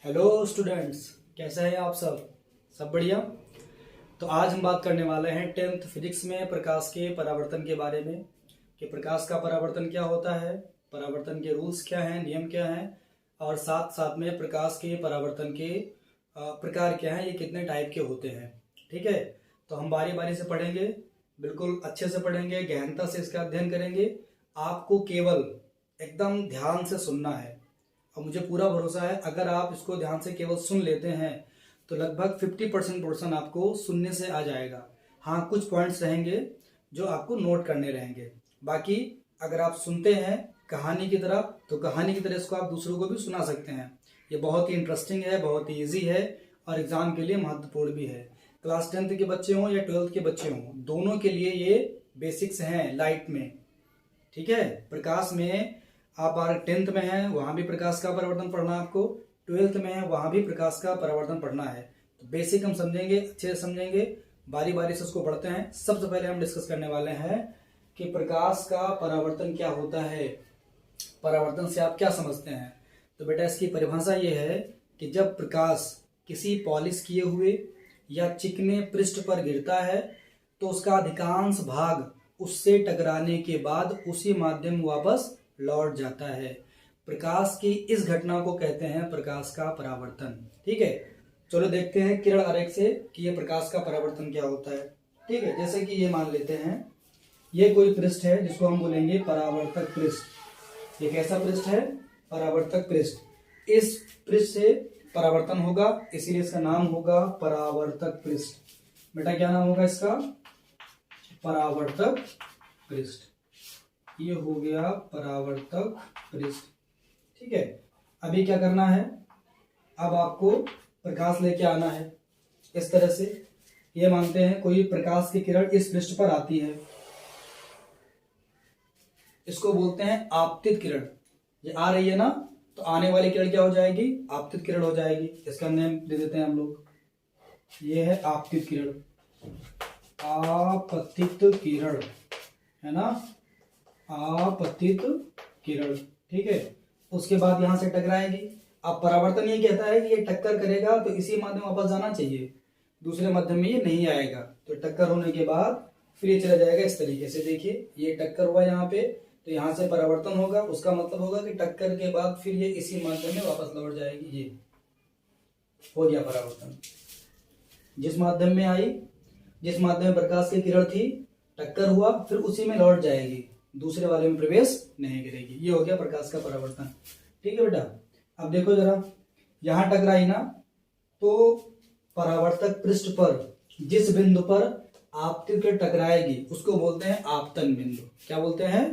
Hello students, कैसे हैं आप सब बढ़िया। तो आज हम बात करने वाले हैं 10th फिजिक्स में प्रकाश के परावर्तन के बारे में कि प्रकाश का परावर्तन क्या होता है, परावर्तन के रूल्स क्या हैं, नियम क्या हैं, और साथ साथ में प्रकाश के परावर्तन के प्रकार क्या हैं, ये कितने टाइप के होते हैं। ठीक है, तो हम बारी बारी से पढ़ेंगे, बिल्कुल अच्छे से पढ़ेंगे, गहनता से इसका अध्ययन करेंगे। आपको केवल एकदम ध्यान से सुनना है और मुझे पूरा भरोसा है अगर आप इसको ध्यान से केवल सुन लेते हैं तो लगभग 50% पोर्शन आपको सुनने से आ जाएगा। हाँ, कुछ पॉइंट्स रहेंगे जो आपको नोट करने रहेंगे। बाकी अगर आप सुनते हैं कहानी की तरह तो कहानी की तरह इसको आप दूसरों को भी सुना सकते हैं। ये बहुत ही इंटरेस्टिंग है, बहुत ही ईजी है और एग्जाम के लिए महत्वपूर्ण भी है। क्लास 10th के बच्चे हों या 12th के बच्चे हों, दोनों के लिए ये बेसिक्स हैं लाइट में। ठीक है, प्रकाश में आप 10th में हैं वहां भी प्रकाश का परावर्तन पढ़ना है, आपको 12th में है वहां भी प्रकाश का परावर्तन पढ़ना है। तो बेसिक हम समझेंगे, अच्छे से समझेंगे, बारी बारी से उसको पढ़ते हैं। सबसे पहले हम डिस्कस करने वाले हैं कि प्रकाश का परावर्तन क्या होता है, परावर्तन से आप क्या समझते हैं। तो बेटा इसकी परिभाषा ये है कि जब प्रकाश किसी पॉलिश किए हुए या चिकने पृष्ठ पर गिरता है तो उसका अधिकांश भाग उससे टकराने के बाद उसी माध्यम वापस लौट जाता है। प्रकाश की इस घटना को कहते हैं प्रकाश का परावर्तन। ठीक है, चलो देखते हैं किरण आरेख से कि ये प्रकाश का परावर्तन क्या होता है। ठीक है, जैसे कि ये मान लेते हैं ये कोई पृष्ठ है जिसको हम बोलेंगे परावर्तक पृष्ठ। ये कैसा पृष्ठ है? परावर्तक पृष्ठ। इस पृष्ठ से परावर्तन होगा, इसीलिए इसका नाम होगा परावर्तक पृष्ठ। बेटा क्या नाम होगा इसका? परावर्तक पृष्ठ। ये हो गया परावर्तक पृष्ठ। ठीक है, अभी क्या करना है, अब आपको प्रकाश लेके आना है। इस तरह से ये मानते हैं कोई प्रकाश की किरण इस पृष्ठ पर आती है, इसको बोलते हैं आपतित किरण। ये आ रही है ना, तो आने वाली किरण क्या हो जाएगी? आपतित किरण हो जाएगी। इसका नाम दे देते हैं हम लोग, ये है आपतित किरण, आपतित किरण है ना, आपतित किरण। ठीक है, उसके बाद यहां से टकराएगी। अब परावर्तन ये कहता है कि ये टक्कर करेगा तो इसी माध्यम वापस जाना चाहिए, दूसरे माध्यम में ये नहीं आएगा। तो टक्कर होने के बाद फिर ये चला जाएगा इस तरीके से। देखिए ये टक्कर हुआ यहाँ पे, तो यहाँ से परावर्तन होगा, उसका मतलब होगा कि टक्कर के बाद फिर ये इसी माध्यम में वापस लौट जाएगी। ये हो गया परावर्तन। जिस माध्यम में आई, जिस माध्यम में प्रकाश की किरण थी, टक्कर हुआ, फिर उसी में लौट जाएगी, दूसरे वाले में प्रवेश नहीं करेगी। ये हो गया प्रकाश का परावर्तन। ठीक है बेटा, अब देखो जरा, यहां टकराई ना, तो परावर्तक पृष्ठ पर जिस बिंदु पर आपतित किरण टकराएगी उसको बोलते हैं आपतन बिंदु। क्या बोलते हैं?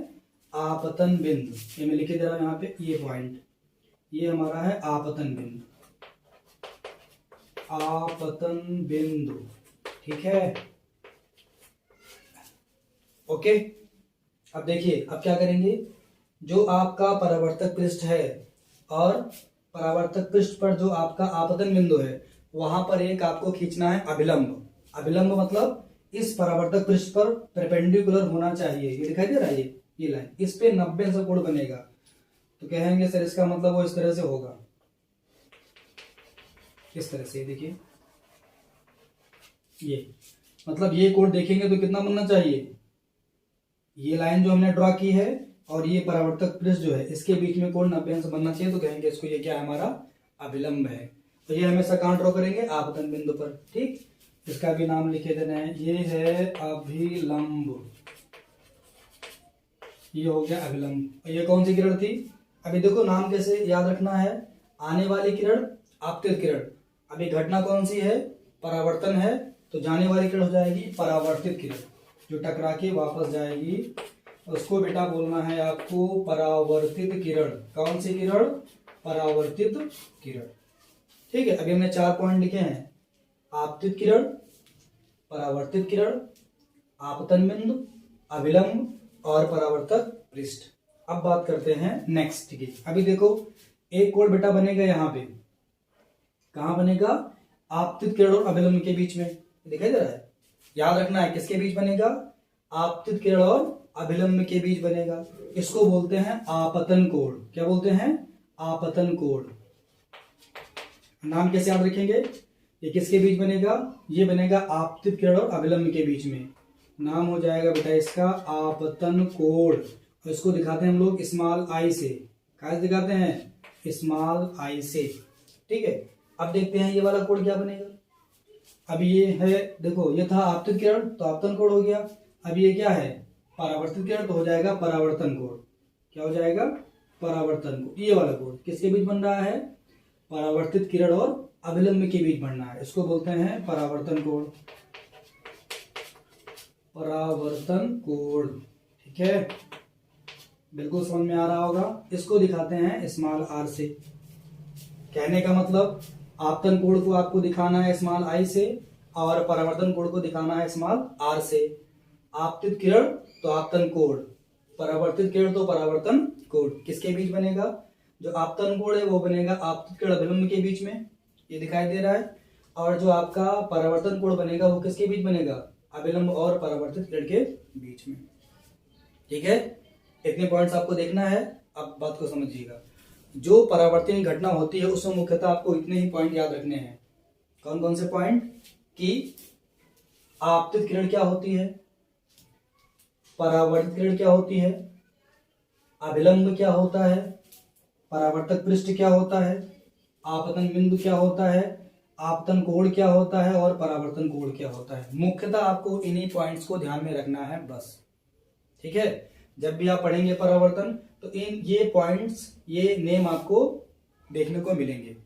आपतन बिंदु। ये मैं लिखे जरा यहाँ पे, ये पॉइंट, ये हमारा है आपतन बिंदु, आपतन बिंदु। ठीक है, ओके। अब देखिए, अब क्या करेंगे, जो आपका परावर्तक पृष्ठ है और परावर्तक पृष्ठ पर जो आपका आपतन बिंदु है वहां पर एक आपको खींचना है अभिलंब। अभिलंब मतलब इस परावर्तक पृष्ठ पर परपेंडिकुलर होना चाहिए। ये दिखाई दे रहा है, ये लाइन, इस पे 90 से कोण बनेगा। तो कहेंगे सर इसका मतलब वो इस तरह से होगा, इस तरह से। देखिए ये मतलब ये कोण देखेंगे तो कितना बनना चाहिए, ये लाइन जो हमने ड्रॉ की है और ये परावर्तक पृष्ठ जो है इसके बीच में कोण 90 अंश बनना चाहिए। तो कहेंगे इसको ये क्या है, हमारा अभिलंब है। तो ये हमेशा कहां ड्रॉ करेंगे? आपतन बिंदु पर। ठीक, इसका भी नाम लिखे देना है, ये है अभिलंब। ये हो गया अभिलंब। ये कौन सी किरण थी? अभी देखो नाम कैसे याद रखना है, आने वाली किरण आपतित किरण। अभी घटना कौन सी है? परावर्तन है, तो जाने वाली किरण हो जाएगी परावर्तित किरण, जो टकरा के वापस जाएगी। उसको बेटा बोलना है आपको परावर्तित किरण। कौन सी किरण? परावर्तित किरण। ठीक है, अभी हमने 4 पॉइंट लिखे हैं, आपतित किरण, परावर्तित किरण, आपतन बिंदु, अभिलंब और परावर्तक पृष्ठ। अब बात करते हैं नेक्स्ट की। अभी देखो एक कोण बेटा बनेगा यहाँ पे, कहां बनेगा? आपतित किरण और अभिलंब के बीच में, दिखाई दे रहा है। याद रखना है किसके बीच बनेगा? आपतित किरण और अभिलंब के बीच बनेगा। इसको बोलते हैं आपतन कोण। क्या बोलते हैं? आपतन कोण। नाम कैसे याद रखेंगे? ये किसके बीच बनेगा? ये बनेगा आपतित किरण और अभिलंब के बीच में। नाम हो जाएगा बेटा इसका आपतन कोण, और इसको दिखाते हैं हम लोग स्मॉल आई से। कहाँ से दिखाते हैं? स्मॉल आई से। ठीक है, अब देखते हैं ये वाला कोण क्या बनेगा। अब ये है, देखो ये था आपतित किरण तो आपतन कोण हो गया। अब ये क्या है? परावर्तित किरण, तो हो जाएगा परावर्तन कोण। क्या हो जाएगा? परावर्तन कोण। ये वाला कोण किसके बीच बन रहा है? परावर्तित किरण और अभिलंब के बीच बनना है, इसको बोलते हैं परावर्तन कोण। परावर्तन कोण, ठीक है, बिल्कुल समझ में आ रहा होगा। इसको दिखाते हैं स्मॉल आर से। कहने का मतलब आपतन कोण को आपको दिखाना है स्मॉल आई से, और परावर्तन कोण को दिखाना है स्मॉल आर से। आपतित किरण तो आपतन कोण, परावर्तित किरण तो परावर्तन कोण। किसके बीच बनेगा? जो आपतन कोण है वो बनेगा आपतित किरण अभिलंब के बीच में, ये दिखाई दे रहा है। और जो आपका परावर्तन कोण बनेगा वो किसके बीच बनेगा? अभिलंब और परावर्तित किरण के बीच में। ठीक है, इतने पॉइंट्स आपको देखना है। अब बात को समझिएगा। जो परावर्तन घटना होती है उसमें मुख्यतः आपको इतने ही पॉइंट याद रखने हैं। कौन कौन से पॉइंट? कि आपतित किरण क्या होती है, परावर्तित किरण क्या होती है, अभिलंब क्या होता है, परावर्तक पृष्ठ क्या होता है, आपतन बिंदु क्या होता है, आपतन कोण क्या होता है, और परावर्तन कोण क्या होता है। मुख्यतः आपको इन्हीं पॉइंट्स को ध्यान में रखना है बस। ठीक है, जब भी आप पढ़ेंगे परावर्तन तो ये पॉइंट्स, ये नेम आपको देखने को मिलेंगे।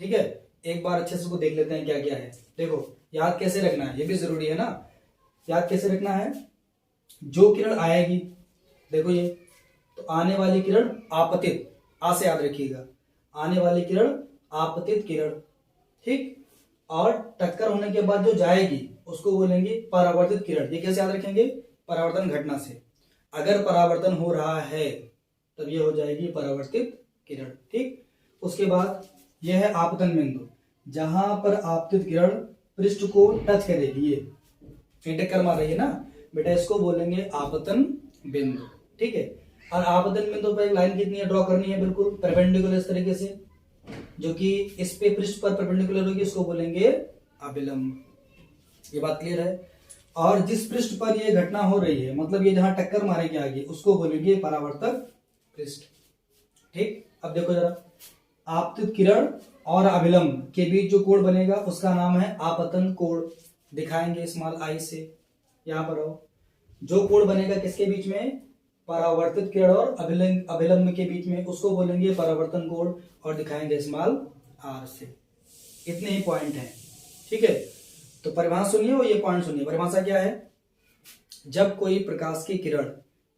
ठीक है, एक बार अच्छे से इसको देख लेते हैं क्या क्या है। देखो, याद कैसे रखना है ये भी जरूरी है ना। याद कैसे रखना है? जो किरण आएगी, देखो ये, तो आने वाली किरण आपतित, आ से याद रखिएगा, आने वाली किरण आपतित किरण। ठीक, और टक्कर होने के बाद जो जाएगी उसको बोलेंगे परावर्तित किरण। ये कैसे याद रखेंगे? परावर्तन घटना से। अगर परावर्तन हो रहा है तब ये हो जाएगी परावर्तित किरण। ठीक, उसके बाद यह है आपतन बिंदु, जहां पर आपतित किरण पृष्ठ को टच करेगी, ये टक्कर मार रही है ना बेटा, इसको बोलेंगे आपतन बिंदु। ठीक है, और आपतन बिंदु पर एक लाइन कितनी है? ड्रॉ करनी है, बिल्कुल परपेंडिकुलर इस तरीके से, जो कि इस पे पृष्ठ पर परपेंडिकुलर होगी, इसको बोलेंगे अभिलंब। ये बात क्लियर है। और जिस पृष्ठ पर ये घटना हो रही है, मतलब ये जहां टक्कर मारेगी आगे, उसको बोलेंगे परावर्तक पृष्ठ। ठीक, अब देखो जरा, आपतित किरण और अभिलंब के बीच जो कोण बनेगा उसका नाम है आपतन कोण। दिखाएंगे स्मॉल आई से, यहां पर आओ। जो कोण बनेगा किसके बीच में? परावर्तित किरण और अभिलंब के बीच में, उसको बोलेंगे परावर्तन कोण, और दिखाएंगे स्मॉल आर से। इतने ही पॉइंट हैं। ठीक है, तो परिभाषा सुनिए और ये पॉइंट सुनिए। परिभाषा क्या है? जब कोई प्रकाश की किरण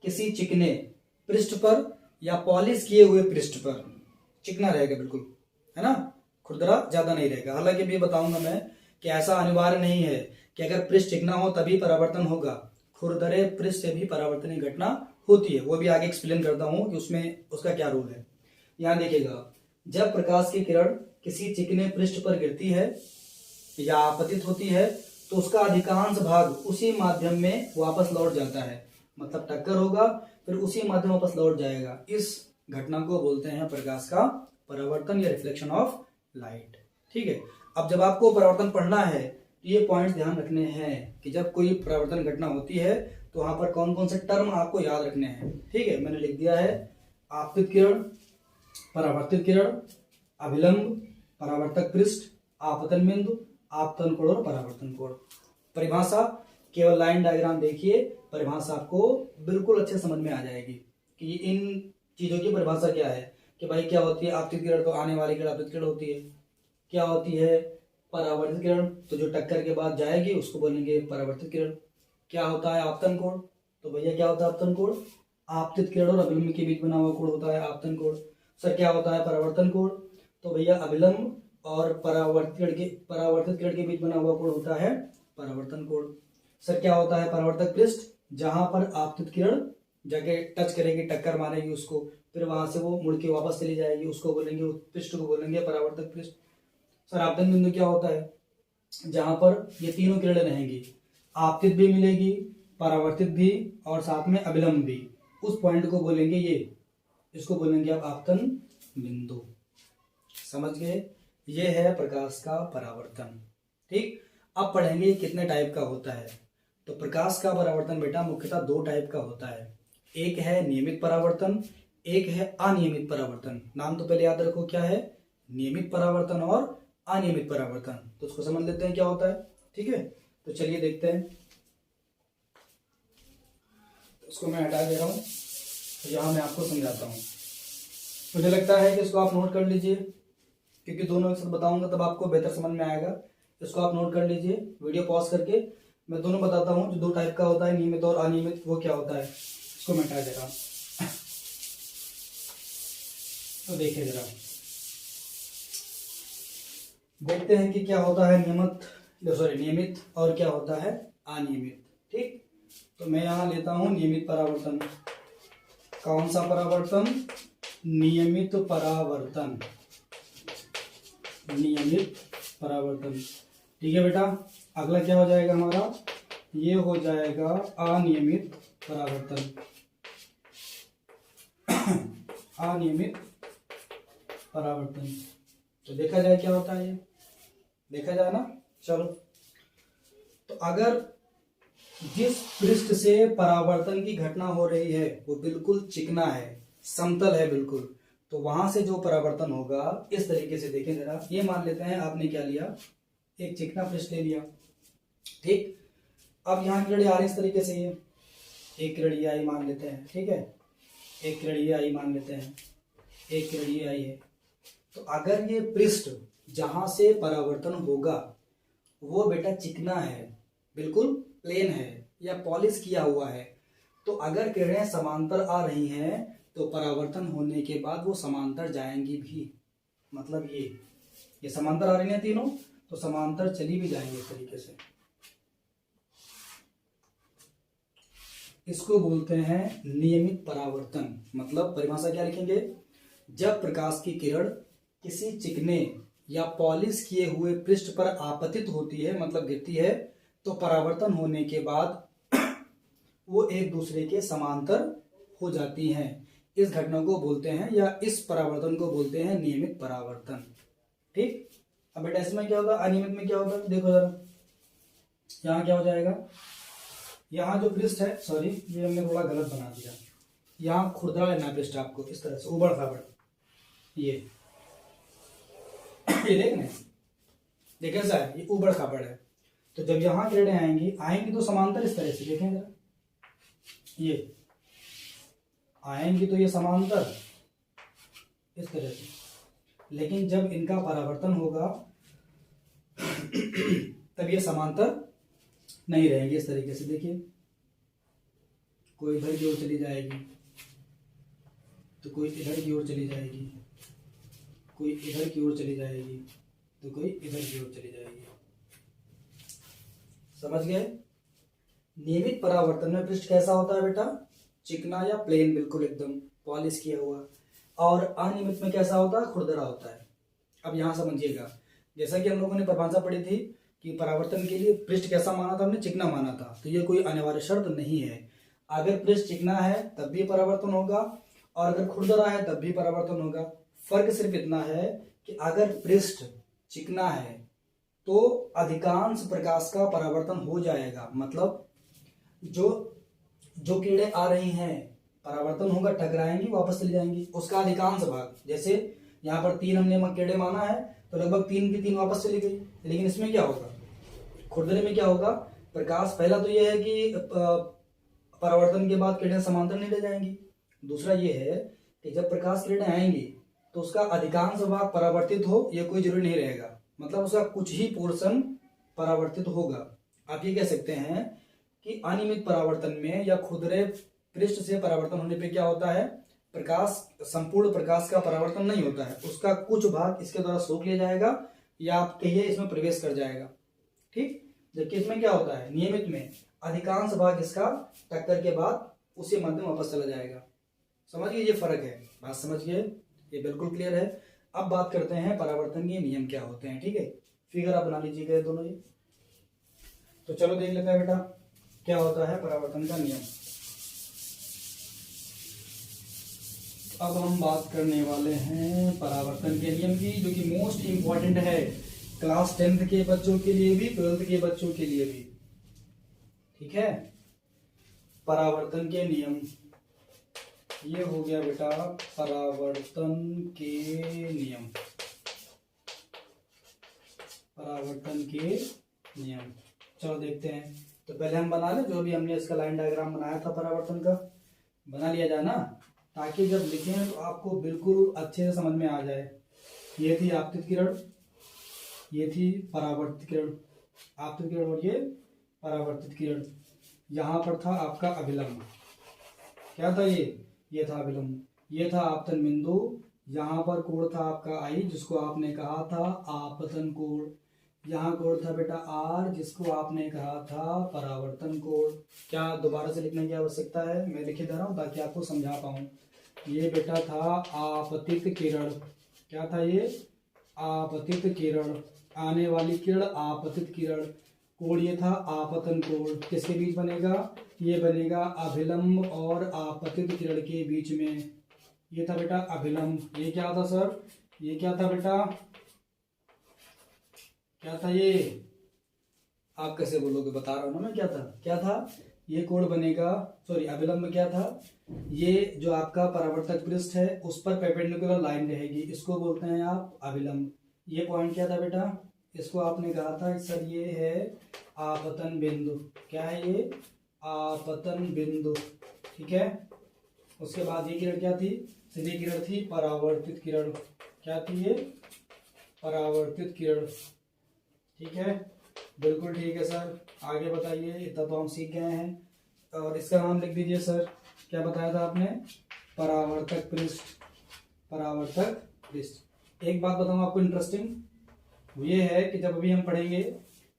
किसी चिकने पृष्ठ पर या पॉलिश किए हुए पृष्ठ पर, चिकना रहेगा बिल्कुल, है ना, खुरदरा ज्यादा नहीं रहेगा। हालांकि भी बताऊंगा मैं कि ऐसा अनिवार्य नहीं है कि अगर पृष्ठ चिकना हो तभी परावर्तन होगा। खुरदरे पृष्ठ से भी परावर्तन की घटना होती है, वो भी आगे एक्सप्लेन करता हूं कि उसमें उसका क्या रोल है। यहां देखिएगा, जब प्रकाश की किरण किसी चिकने पृष्ठ पर गिरती है या आपतित होती है तो उसका अधिकांश भाग उसी माध्यम में वापस लौट जाता है। मतलब टक्कर होगा फिर उसी माध्यम वापस लौट जाएगा। इस घटना को बोलते हैं प्रकाश का परावर्तन या रिफ्लेक्शन ऑफ लाइट। ठीक है, अब जब आपको परावर्तन पढ़ना है तो ये पॉइंट ध्यान रखने हैं कि जब कोई परावर्तन घटना होती है तो वहां पर कौन कौन से टर्म आपको याद रखने हैं। ठीक है, मैंने लिख दिया है आपतित किरण, परावर्तित किरण, अभिलंब, परावर्तक पृष्ठ, आपतन बिंदु, आपतन कोण और परावर्तन कोण। परिभाषा केवल लाइन डायग्राम देखिए, परिभाषा आपको बिल्कुल अच्छे समझ में आ जाएगी कि इन चीजों की परिभाषा क्या है। कि भाई क्या होती है आपतित किरण? तो आने वाली किरण आपतित किरण होती है। क्या होती है परावर्तित किरण? तो जो टक्कर के बाद जाएगी उसको बोलेंगे परावर्तित किरण। क्या होता है आपतन कोण? तो भैया क्या होता है आपतन कोण? आपतित किरण और अभिलंब के बीच बना हुआ कोण होता है आपतन कोण। सर क्या होता है परावर्तन कोण? तो भैया अभिलंब और परावर्तित किरण के बीच बना हुआ कोण होता है परावर्तन कोण। सर क्या होता है परावर्तक पृष्ठ? जहां पर आपतित किरण जाके टच करेगी, टक्कर मारेगी उसको, फिर वहां से वो मुड़ के वापस चली जाएगी, उसको बोलेंगे, उस पृष्ठ को बोलेंगे परावर्तक पृष्ठ। सर आपतन बिंदु क्या होता है? जहां पर ये तीनों किरणें रहेंगी, आपतित भी मिलेगी, परावर्तित भी, और साथ में अभिलंब भी, उस पॉइंट को बोलेंगे ये, इसको बोलेंगे आप आपतन बिंदु। समझ गए? ये है प्रकाश का परावर्तन। ठीक, अब पढ़ेंगे कितने टाइप का होता है। तो प्रकाश का परावर्तन बेटा मुख्यतः दो टाइप का होता है, एक है नियमित परावर्तन, एक है अनियमित परावर्तन। नाम तो पहले याद रखो क्या है, नियमित परावर्तन और अनियमित परावर्तन। तो उसको समझ लेते हैं क्या होता है। ठीक है, तो चलिए देखते हैं। तो उसको मैं हटा दे रहा हूं, तो यहां मैं आपको समझाता हूं। मुझे लगता है कि इसको आप नोट कर लीजिए, क्योंकि दोनों एक साथ बताऊंगा तब आपको बेहतर समझ में आएगा। इसको आप नोट कर लीजिए, वीडियो पॉज करके मैं दोनों बताता हूँ। जो दो टाइप का होता है, नियमित और अनियमित, वो क्या होता है। इसको मैं हटा दे रहा हूँ, तो देखिए जरा, देखते हैं कि क्या होता है नियमित और क्या होता है अनियमित। ठीक, तो मैं यहाँ लेता हूं नियमित परावर्तन। कौन सा परावर्तन, नियमित परावर्तन, नियमित परावर्तन। ठीक है बेटा, अगला क्या हो जाएगा हमारा, ये हो जाएगा अनियमित परावर्तन। अनियमित परावर्तन, तो देखा जाए क्या होता है, ये देखा जाए ना। चलो, तो अगर जिस पृष्ठ से परावर्तन की घटना हो रही है वो बिल्कुल चिकना है, समतल है बिल्कुल, तो वहां से जो परावर्तन होगा इस तरीके से देखें जरा। ये मान लेते हैं आपने क्या लिया, एक चिकना पृष्ठ ले लिया। ठीक, अब यहाँ किरण आ रही इस तरीके से, ये एक किरण ये आई मान लेते हैं। ठीक है, एक किरण ये आई मान लेते हैं, एक किरण ये आई है। तो अगर ये पृष्ठ जहां से परावर्तन होगा वो बेटा चिकना है, बिल्कुल प्लेन है या पॉलिश किया हुआ है, तो अगर किरणें समांतर आ रही हैं तो परावर्तन होने के बाद वो समांतर जाएंगी भी। मतलब ये समांतर आ रही हैं तीनों, तो समांतर चली भी जाएंगे इस तरीके से। इसको बोलते हैं नियमित परावर्तन। मतलब परिभाषा क्या लिखेंगे, जब प्रकाश की किरण किसी चिकने या पॉलिश किए हुए पृष्ठ पर आपतित होती है, मतलब गिरती है, तो परावर्तन होने के बाद वो एक दूसरे के समांतर हो जाती हैं। इस घटना को बोलते हैं या इस परावर्तन को बोलते हैं नियमित परावर्तन। ठीक, अब बेटा इसमें क्या होगा, अनियमित में क्या होगा, देखो जरा, यहाँ क्या हो जाएगा, यहाँ जो पृष्ठ है, सॉरी ये हमने थोड़ा गलत बना दिया, यहाँ खुरदरा लेना पृष्ठ आपको इस तरह से, उबड़ खाबड़, ये देखने देखे सर, ये उबड़ खाबड़ है। तो जब यहाँ किरणें आएंगी तो समांतर इस तरह से, देखें जरा, ये आएंगी तो ये समांतर इस तरह से, लेकिन जब इनका परावर्तन होगा तब ये समांतर नहीं रहेंगे इस तरीके से। देखिए, कोई इधर की ओर चली जाएगी, तो कोई इधर की ओर चली जाएगी, कोई इधर की ओर चली जाएगी, तो कोई इधर की ओर चली जाएगी। समझ गए। नियमित परावर्तन में पृष्ठ कैसा होता है बेटा, चिकना या प्लेन, बिल्कुल एकदम पॉलिश किया हुआ। और अनियमित में कैसा होता है, खुरदरा होता है। अब यहां समझिएगा, जैसा कि हम लोगों ने परिभाषा पढ़ी थी कि परावर्तन के लिए पृष्ठ कैसा माना था हमने, चिकना माना था, तो ये कोई अनिवार्य शर्त नहीं है। अगर पृष्ठ चिकना है तब भी परावर्तन होगा, और अगर खुरदरा है तब भी परावर्तन होगा। फर्क सिर्फ इतना है कि अगर पृष्ठ चिकना है तो अधिकांश प्रकाश का परावर्तन हो जाएगा। मतलब जो किरणें आ रही हैं, परावर्तन होगा, टकराएंगी, वापस चली जाएंगी, उसका अधिकांश भाग, जैसे यहाँ पर 3 हमने किरणें माना है, तो लगभग 3 की 3 वापस चली गई। लेकिन इसमें क्या होगा, खुरदरे में क्या होगा, प्रकाश, पहला तो यह है कि परावर्तन के बाद किरणें समांतर नहीं रह जाएंगी। दूसरा ये है कि जब प्रकाश किरणें आएंगी तो उसका अधिकांश भाग परावर्तित हो, यह कोई जरूरी नहीं रहेगा। मतलब उसका कुछ ही पोर्शन परावर्तित होगा। आप ये कह सकते हैं कि अनियमित परावर्तन में या खुरदरे पृष्ठ से परावर्तन होने पे क्या होता है, प्रकाश, संपूर्ण प्रकाश का परावर्तन नहीं होता है, उसका कुछ भाग इसके द्वारा सोख लिया जाएगा, या आप कहिए इसमें प्रवेश कर जाएगा। ठीक, जबकि इसमें क्या होता है, नियमित में अधिकांश भाग इसका टक्कर के बाद उसी मध्य में वापस चला जाएगा। समझ गए, ये फर्क है, बात समझ गए, ये बिल्कुल क्लियर है। अब बात करते हैं परावर्तन के नियम क्या होते हैं। ठीक है, फिगर आप बना लीजिएगा दोनों ये। तो चलो देख लेते हैं बेटा क्या होता है परावर्तन का नियम। अब हम बात करने वाले हैं परावर्तन के नियम की, जो कि मोस्ट इम्पॉर्टेंट है क्लास 10th के बच्चों के लिए भी, 12th के बच्चों के लिए भी। ठीक है, परावर्तन के नियम, ये हो गया बेटा परावर्तन के नियम। परावर्तन के नियम, चलो देखते हैं। तो पहले हम बना लें, जो भी हमने इसका लाइन डायग्राम बनाया था परावर्तन का, बना लिया जाए ना, ताकि जब लिखें तो आपको बिल्कुल अच्छे से समझ में आ जाए। ये थी आपतित किरण, ये थी परावर्तित किरण, आपतित किरण और ये परावर्तित किरण। यहाँ पर था आपका अभिलंब, क्या था ये था अभिलंब, ये था आपतन बिंदु, यहाँ पर कोण था आपका आई, जिसको आपने कहा था आपतन कोण। यहाँ कोण था बेटा आर, जिसको आपने कहा था परावर्तन कोण। क्या दोबारा से लिखने की आवश्यकता है? मैं लिखे दे रहा हूँ ताकि आपको समझा पाऊँ। ये बेटा था आपतित किरण, क्या था ये? आपतित किरण, आने वाली किरण आपतित किरण। कोण ये था आपतन कोण, किसके बीच बनेगा? ये बनेगा अभिलंब और आपतित किरण के बीच में। ये था बेटा अभिलंब। ये क्या था सर? ये क्या था बेटा? क्या था ये? आप कैसे बोलोगे? बता रहा हूं ना मैं, क्या था, क्या था? ये कोण बनेगा, सॉरी अभिलंब क्या था? ये जो आपका परावर्तक पृष्ठ है उस पर परपेंडिकुलर लाइन रहेगी, इसको बोलते हैं आप अभिलंब। ये पॉइंट क्या था बेटा? इसको आपने कहा था सर ये है आपतन बिंदु। क्या है ये? आपतन बिंदु। ठीक है, उसके बाद ये किरण क्या थी? सीधी किरण थी परावर्तित किरण। क्या थी ये? परावर्तित किरण। ठीक है, बिल्कुल ठीक है सर। आगे बताइए, इतना तो हम सीख गए हैं। और इसका नाम लिख दीजिए सर, क्या बताया था आपने? परावर्तक पृष्ठ, परावर्तक पृष्ठ। एक बात बताऊं आपको इंटरेस्टिंग, ये है कि जब अभी हम पढ़ेंगे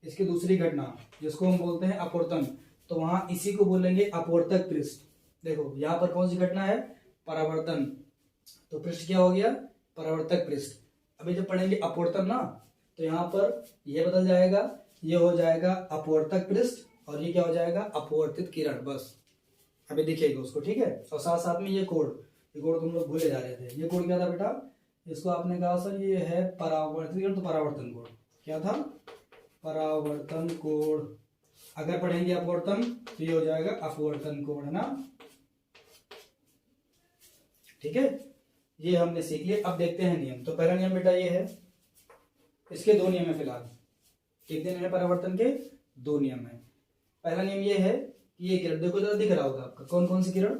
इसकी दूसरी घटना, जिसको हम बोलते हैं अपवर्तन, तो वहां इसी को बोलेंगे अपवर्तक पृष्ठ। देखो यहाँ पर कौन सी घटना है? परावर्तन, तो पृष्ठ क्या हो गया? परावर्तक पृष्ठ। अभी जब पढ़ेंगे अपवर्तन ना, तो यहाँ पर यह बदल जाएगा, ये हो जाएगा अपवर्तक पृष्ठ, और ये क्या हो जाएगा? अपवर्तित किरण। बस अभी दिखेगा उसको, ठीक है। और साथ साथ में ये कोण, ये कोण तुम लोग भूले जा रहे थे। ये कोण क्या था बेटा? इसको आपने कहा सर ये है परावर्तित किरण, तो परावर्तन कोण। क्या था? परावर्तन कोण। अगर पढ़ेंगे अपवर्तन तो ये हो जाएगा अपवर्तन कोण, है ना? ठीक है, ये हमने सीख लिया। अब देखते हैं नियम। तो पहला नियम बेटा ये है, इसके दो नियम है फिलहाल। एक दिन है परावर्तन के, दो नियम है। पहला नियम ये है कि ये किरण, देखो जरा दिख रहा होगा आपका, कौन कौन सी किरण?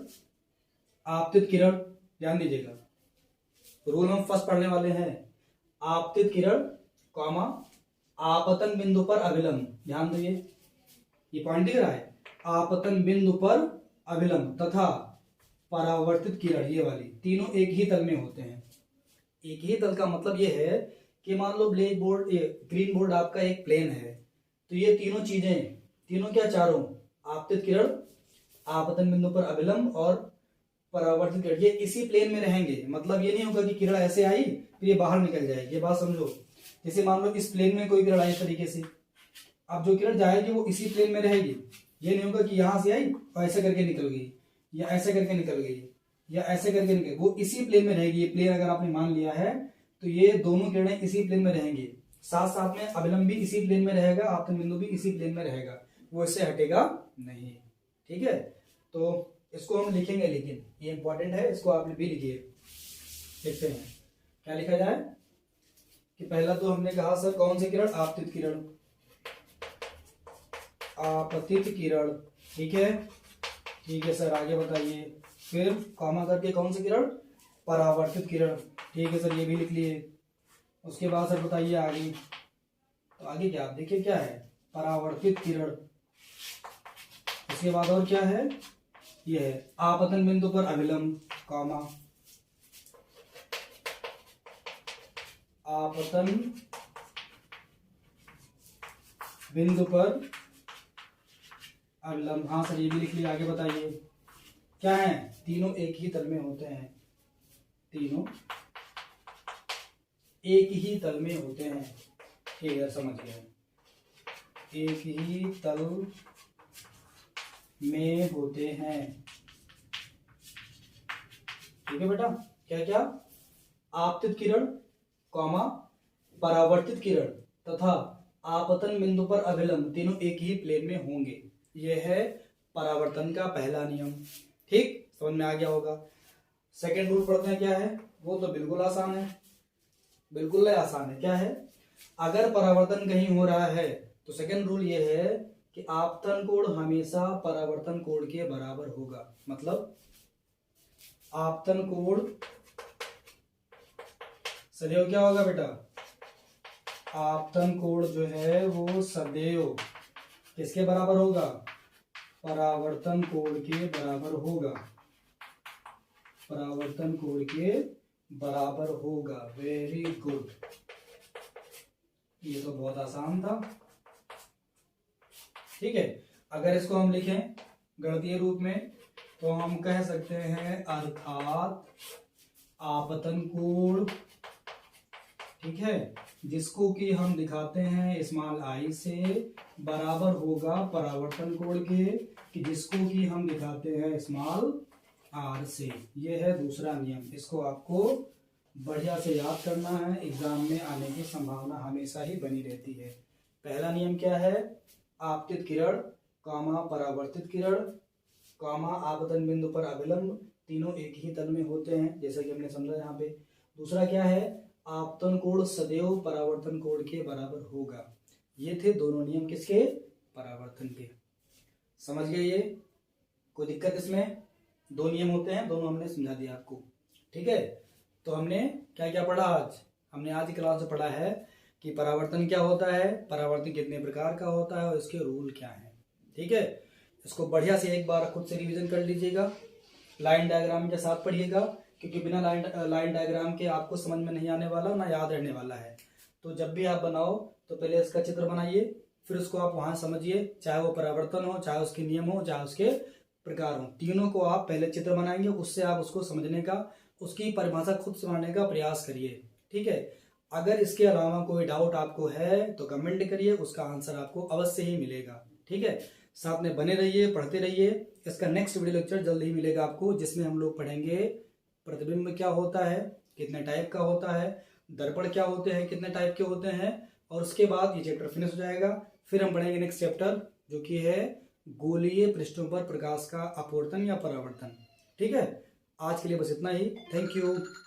आपतित किरण, ध्यान दीजिएगा, रूल हम फर्स्ट पढ़ने वाले हैं। आपतित किरण कॉमा आपतन बिंदु पर अभिलंब, ध्यान दो ये पॉइंट दिख रहा है, आपतन बिंदु पर अभिलंब तथा परावर्तित किरण, ये वाली तीनों एक ही तल में होते हैं। एक ही तल का मतलब ये है कि मान लो ब्लैक बोर्ड, ग्रीन बोर्ड आपका एक प्लेन है, तो ये तीनों चीजें, तीनों क्या, चारों, आपतित किरण, आपतन बिंदु पर अभिलंब और परावर्तित किरण, ये इसी प्लेन में रहेंगे। मतलब ये नहीं होगा कि किरण ऐसे आई फिर ये बाहर निकल जाएगी, ये बात समझो। जैसे मान लो इस प्लेन में कोई किरण आई इस तरीके से, अब जो किरण जाएगी वो इसी प्लेन में रहेगी। ये नहीं होगा कि यहां से आई और ऐसे करके निकल गई, या ऐसे करके निकल गई, या ऐसे करके निकल गई, वो इसी प्लेन में रहेगी। ये प्लेन अगर आपने मान लिया है तो ये दोनों किरणें इसी प्लेन में रहेंगी। साथ साथ में अभिलंब भी इसी प्लेन में रहेगा, आपतन बिंदु भी इसी प्लेन में रहेगा, वो इससे हटेगा नहीं। ठीक है, तो इसको हम लिखेंगे, लेकिन ये इंपॉर्टेंट है, इसको आप भी लिखिए। देखते हैं क्या लिखा जाए। कि पहला तो हमने कहा सर कौन सी किरण? आपतित किरण, आपतित किरण। ठीक है, ठीक है सर, आगे बताइए। फिर कॉमा करके कौन सी किरण? परावर्तित किरण। ठीक है सर, ये भी लिख लिए। उसके बाद सर बताइए आगे, तो आगे क्या, आप देखिए क्या है? परावर्तित किरण। उसके बाद और क्या है? ये है आपतन बिंदु पर अभिलंब, कॉमा आपतन बिंदु पर अभिलंब। हाँ सर, ये भी लिख लिया। आगे बताइए क्या है? तीनों एक ही तल में होते हैं, तीनों एक ही तल में होते हैं। ठीक है, समझ गए, एक ही तल में होते हैं। ठीक है बेटा, क्या क्या, आपतित किरण कॉमा परावर्तित किरण तथा आपतन बिंदु पर अभिलंब तीनों एक ही प्लेन में होंगे। यह है परावर्तन का पहला नियम। ठीक, समझ में आ गया होगा। सेकंड रूल पढ़ते हैं, क्या है वो, तो बिल्कुल आसान है, बिल्कुल आसान है। क्या है, अगर परावर्तन कहीं हो रहा है तो सेकंड रूल ये है कि आपतन कोण हमेशा परावर्तन कोण के बराबर होगा। मतलब आपतन कोण सदैव क्या होगा बेटा, आपतन कोण जो है वो सदैव किसके बराबर होगा, परावर्तन कोण के बराबर होगा, परावर्तन कोण के बराबर होगा। वेरी गुड, ये तो बहुत आसान था। ठीक है, अगर इसको हम लिखें गणितीय रूप में तो हम कह सकते हैं अर्थात आपतन कोण, ठीक है, जिसको कि हम दिखाते हैं स्मॉल आई से, बराबर होगा परावर्तन कोण के, कि जिसको कि हम दिखाते हैं स्मॉल आर से। ये है दूसरा नियम, इसको आपको बढ़िया से याद करना है, एग्जाम में आने की संभावना हमेशा ही बनी रहती है। पहला नियम क्या है, आपतित किरण कामा परावर्तित किरण कामा आपतन बिंदु पर अभिलंब तीनों एक ही तल में होते हैं, जैसा कि हमने समझा यहाँ पे। दूसरा क्या है, आपतन कोण सदैव परावर्तन कोण के बराबर होगा। ये थे दोनों नियम किसके, परावर्तन के। समझ गए ये, कोई दिक्कत इसमें? दो नियम होते हैं, दोनों हमने समझा दिया आपको। ठीक है, तो हमने क्या क्या पढ़ा आज, हमने आज की क्लास में पढ़ा है कि परावर्तन क्या होता है, परावर्तन कितने प्रकार का होता है और इसके रूल क्या है। ठीक है, इसको बढ़िया से एक बार खुद से रिवीजन कर लीजिएगा, लाइन डायग्राम के साथ पढ़िएगा, क्योंकि बिना लाइन डायग्राम के आपको समझ में नहीं आने वाला, ना याद रहने वाला है। तो जब भी आप बनाओ तो पहले इसका चित्र बनाइए, फिर उसको आप वहां समझिए, चाहे वो परावर्तन हो, चाहे उसके नियम हो, चाहे उसके प्रकार हो, तीनों को आप पहले चित्र बनाएंगे, उससे आप उसको समझने का, उसकी परिभाषा खुद से बनाने का प्रयास करिए। ठीक है, अगर इसके अलावा कोई डाउट आपको है तो कमेंट करिए, उसका आंसर आपको अवश्य ही मिलेगा। ठीक है, साथ में बने रहिए, पढ़ते रहिए। इसका नेक्स्ट वीडियो लेक्चर जल्द ही मिलेगा आपको, जिसमें हम लोग पढ़ेंगे प्रतिबिंब क्या होता है, कितने टाइप का होता है, दर्पण क्या होते हैं, कितने टाइप के होते हैं, और उसके बाद ये चैप्टर फिनिश हो जाएगा। फिर हम पढ़ेंगे नेक्स्ट चैप्टर, जो कि है गोलीय पृष्ठों पर प्रकाश का अपवर्तन या परावर्तन। ठीक है, आज के लिए बस इतना ही। Thank you.